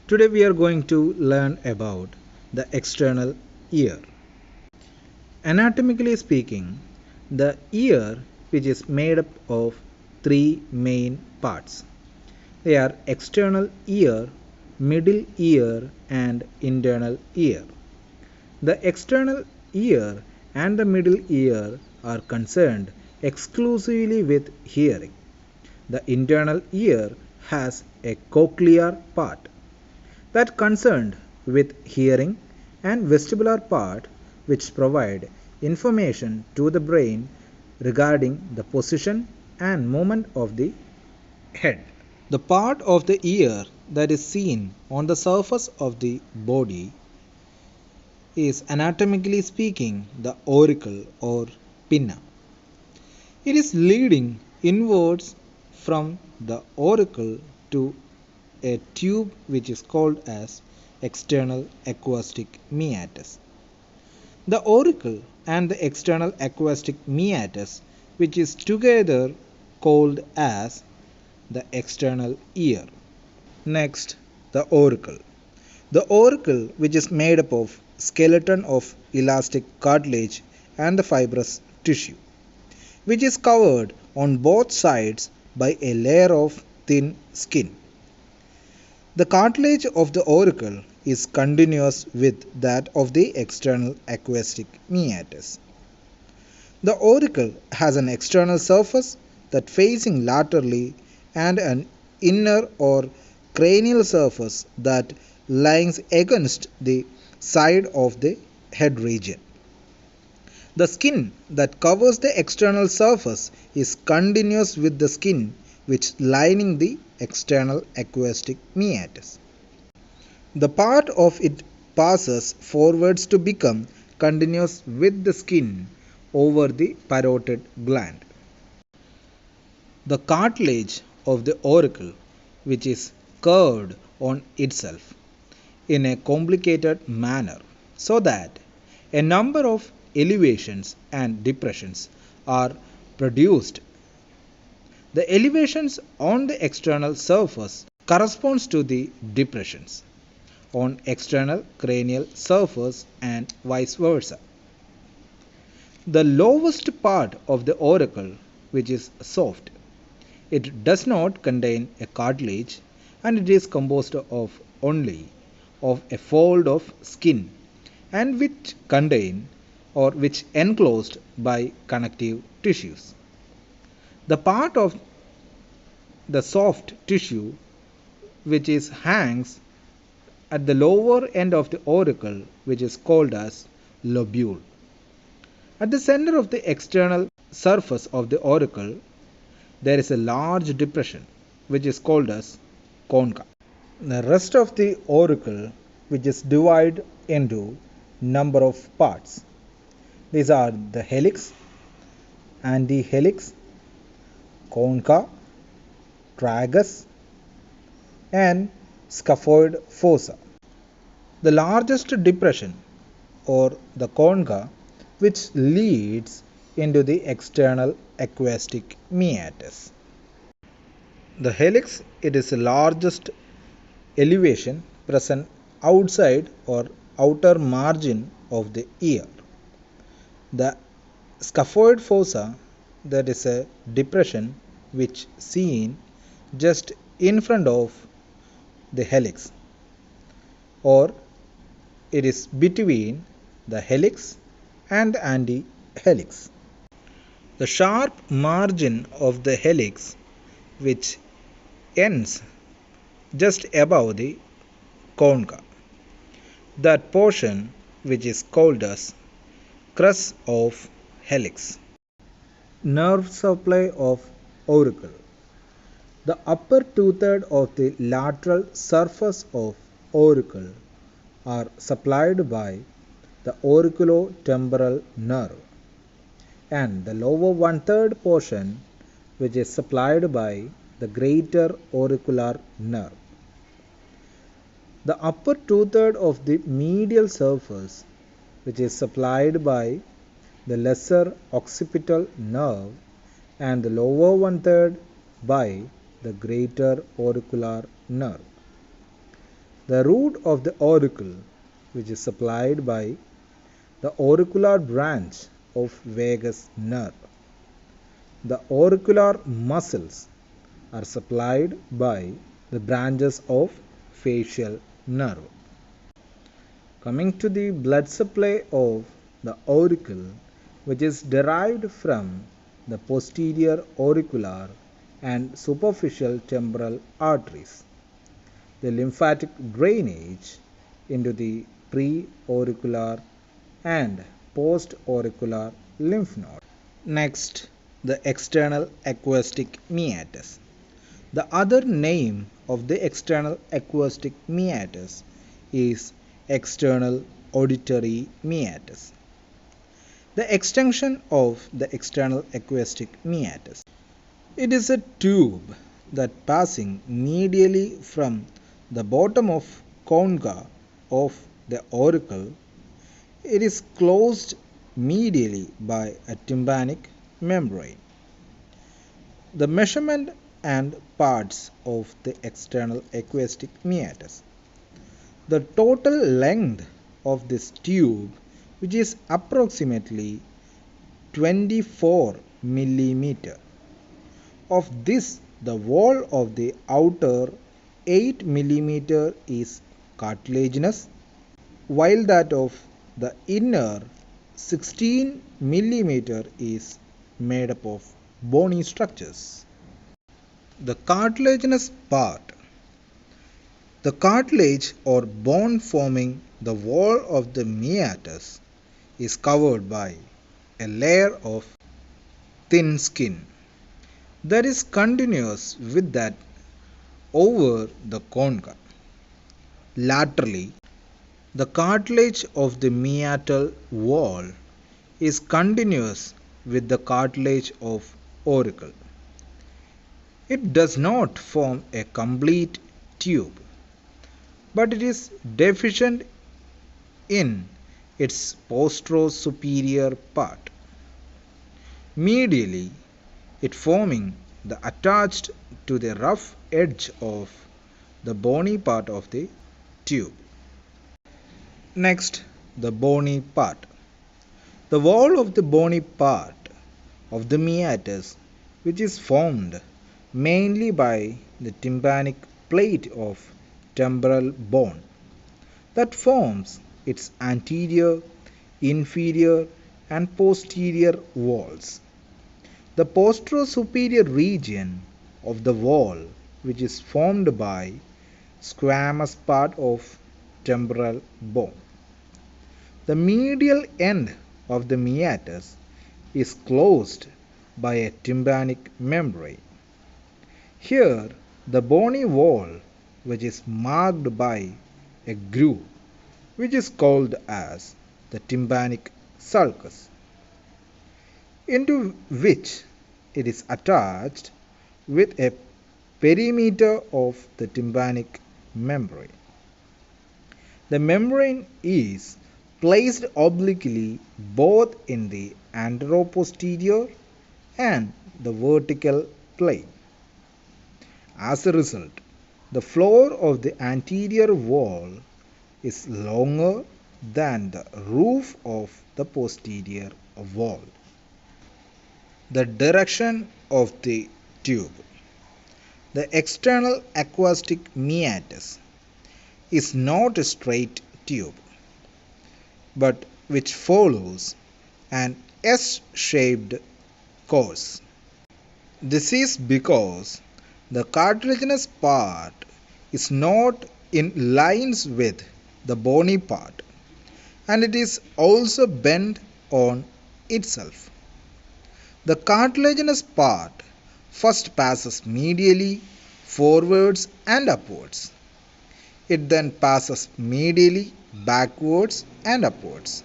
Today we are going to learn about the external ear. Anatomically speaking, the ear, which is made up of three main parts. They are external ear, middle ear and internal ear. The external ear and the middle ear are concerned exclusively with hearing. The internal ear has a cochlear part that concerned with hearing and vestibular part which provide information to the brain regarding the position and movement of the head. The part of the ear that is seen on the surface of the body is anatomically speaking the auricle or pinna. It is leading inwards from the auricle to a tube which is called as external acoustic meatus. The auricle and the external acoustic meatus, which is together called as the external ear. Next, the auricle. The auricle, which is made up of skeleton of elastic cartilage and the fibrous tissue, which is covered on both sides by a layer of thin skin. The cartilage of the auricle is continuous with that of the external acoustic meatus. The auricle has an external surface that facing laterally and an inner or cranial surface that lies against the side of the head region. The skin that covers the external surface is continuous with the skin which lining the external acoustic meatus. The part of it passes forwards to become continuous with the skin over the parotid gland. The cartilage of the auricle, which is curved on itself in a complicated manner, so that a number of elevations and depressions are produced. The elevations on the external surface corresponds to the depressions on external cranial surface and vice versa. The lowest part of the auricle, which is soft, it does not contain a cartilage and it is composed of only of a fold of skin and which contain or which enclosed by connective tissues. The part of the soft tissue which is hangs at the lower end of the auricle, which is called as lobule. At the center of the external surface of the auricle, there is a large depression which is called as concha. The rest of the auricle, which is divided into number of parts. These are the helix, antihelix, concha, tragus and scaphoid fossa. The largest depression or the concha which leads into the external acoustic meatus. The helix, it is the largest elevation present outside or outer margin of the ear. The scaphoid fossa, that is a depression which seen just in front of the helix, or it is between the helix and the antihelix. The sharp margin of the helix which ends just above the concha, that portion which is called as crus of helix. Nerve supply of auricle. The upper two-thirds of the lateral surface of auricle are supplied by the auriculotemporal nerve and the lower one-third portion which is supplied by the greater auricular nerve. The upper two-thirds of the medial surface which is supplied by the lesser occipital nerve and the lower one-third by the greater auricular nerve. The root of the auricle, which is supplied by the auricular branch of vagus nerve. The auricular muscles are supplied by the branches of facial nerve. Coming to the blood supply of the auricle, which is derived from the posterior auricular and superficial temporal arteries. The lymphatic drainage into the pre-auricular and post-auricular lymph node. Next, the external acoustic meatus. The other name of the external acoustic meatus is external auditory meatus. The extension of the external acoustic meatus. It is a tube that passing medially from the bottom of concha of the auricle. It is closed medially by a tympanic membrane. The measurement and parts of the external acoustic meatus. The total length of this tube, which is approximately 24 millimeter. Of this, the wall of the outer 8 millimeter is cartilaginous, while that of the inner 16 millimeter is made up of bony structures. The cartilaginous part. The cartilage or bone forming the wall of the meatus is covered by a layer of thin skin that is continuous with that over the concha. Laterally, the cartilage of the meatal wall is continuous with the cartilage of auricle. It does not form a complete tube, but it is deficient in its posterior part. Medially, it forming the attached to the rough edge of the bony part of the tube. Next, the bony part. The wall of the bony part of the meatus, which is formed mainly by the tympanic plate of temporal bone that forms its anterior, inferior and posterior walls. The posterior region of the wall, which is formed by squamous part of temporal bone. The medial end of the meatus is closed by a tympanic membrane. Here, the bony wall, which is marked by a groove, which is called as the tympanic sulcus, into which it is attached with a perimeter of the tympanic membrane. The membrane is placed obliquely both in the anteroposterior and the vertical plane. As a result, the floor of the anterior wall is longer than the roof of the posterior wall. The direction of the tube. The external acoustic meatus is not a straight tube, but which follows an S-shaped course. This is because the cartilaginous part is not in lines with the bony part, and it is also bent on itself. The cartilaginous part first passes medially, forwards and upwards. It then passes medially, backwards and upwards.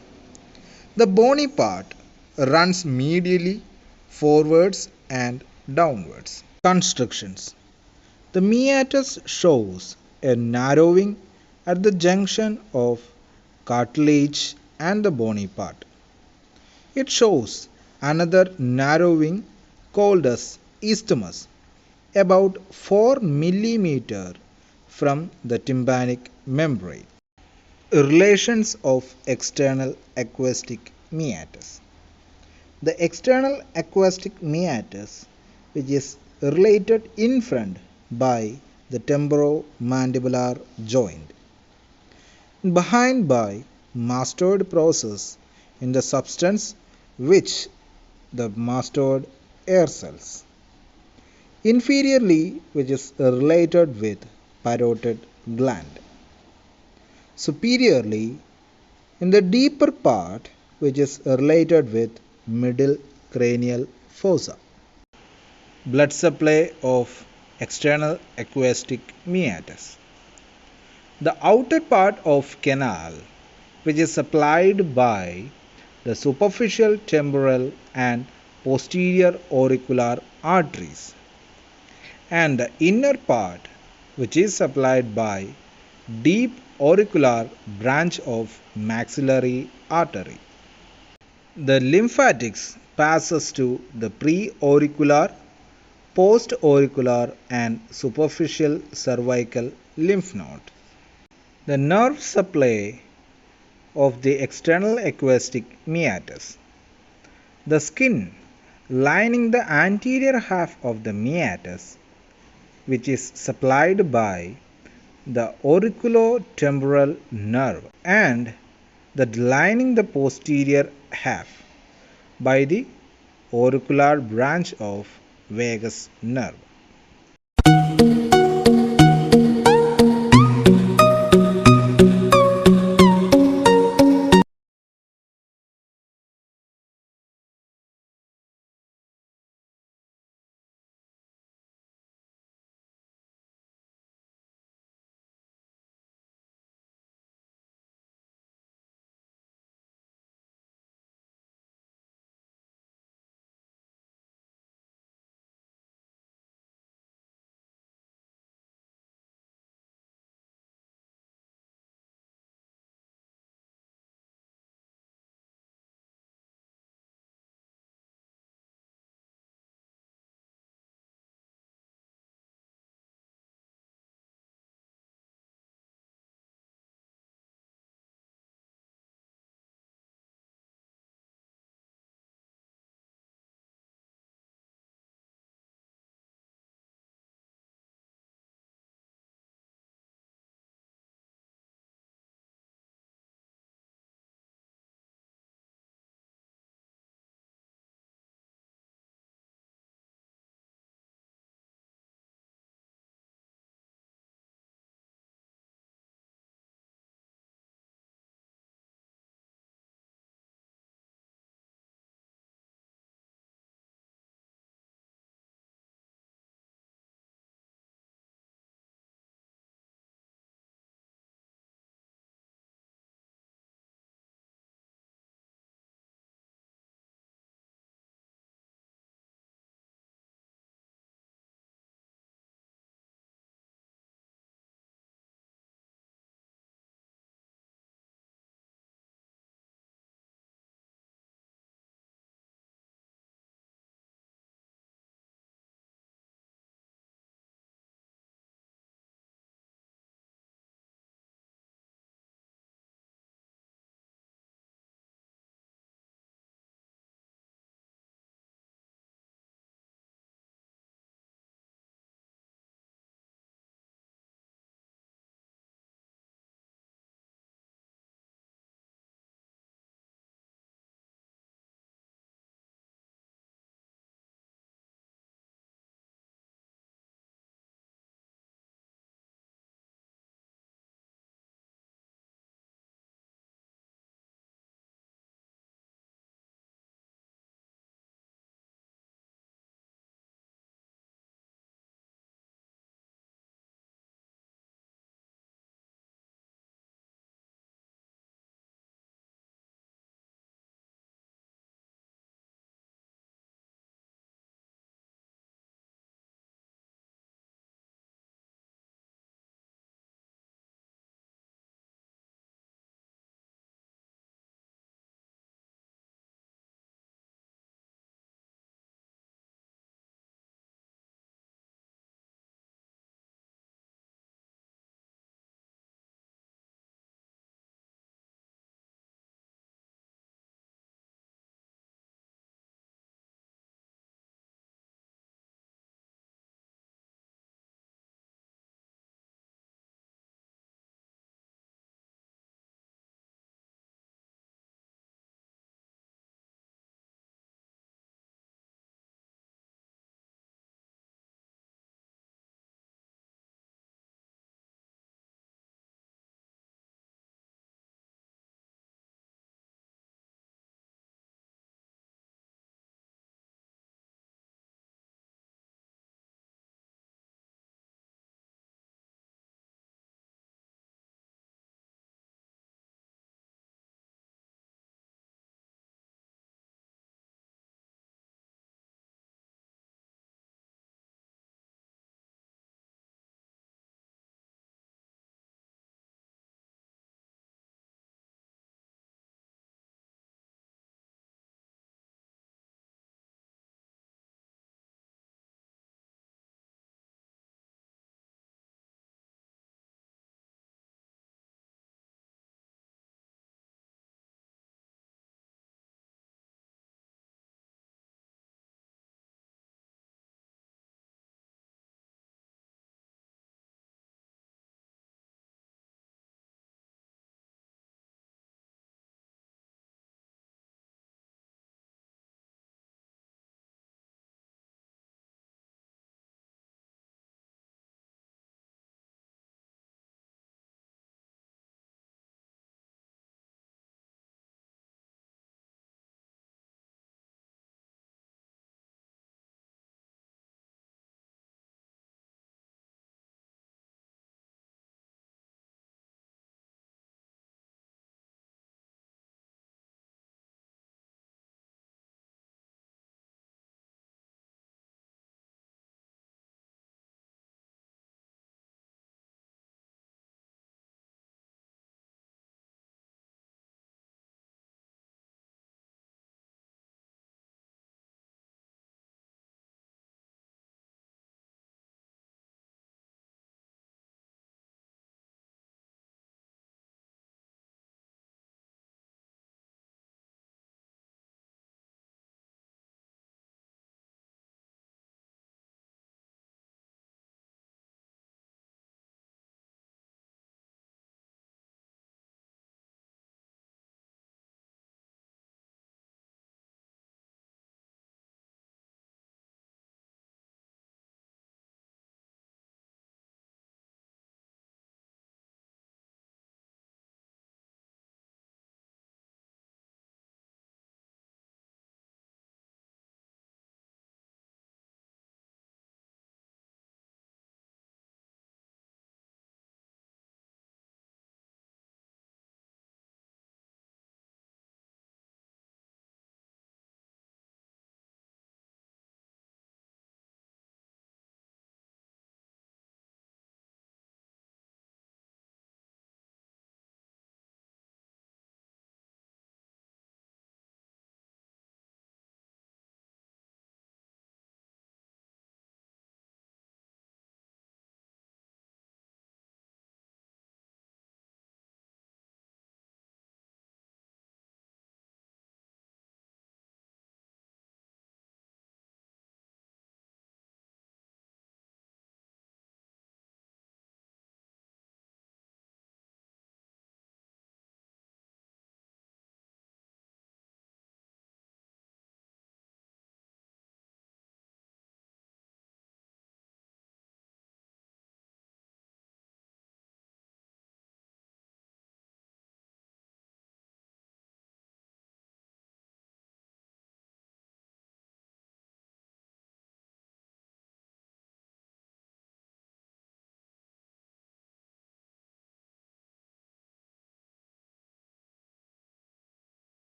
The bony part runs medially, forwards and downwards. Constrictions. The meatus shows a narrowing at the junction of cartilage and the bony part. It shows another narrowing called as isthmus about 4 mm from the tympanic membrane. Relations of external acoustic meatus. The external acoustic meatus, which is related in front by the temporomandibular joint, behind by mastoid process in the substance which the mastoid air cells, inferiorly which is related with parotid gland, superiorly in the deeper part which is related with middle cranial fossa. Blood supply of external acoustic meatus. The outer part of canal, which is supplied by the superficial temporal and posterior auricular arteries, and the inner part, which is supplied by deep auricular branch of maxillary artery. The lymphatics passes to the pre-auricular, post-auricular and superficial cervical lymph node. The nerve supply of the external acoustic meatus. The skin lining the anterior half of the meatus, which is supplied by the auriculotemporal nerve, and the lining the posterior half by the auricular branch of vagus nerve.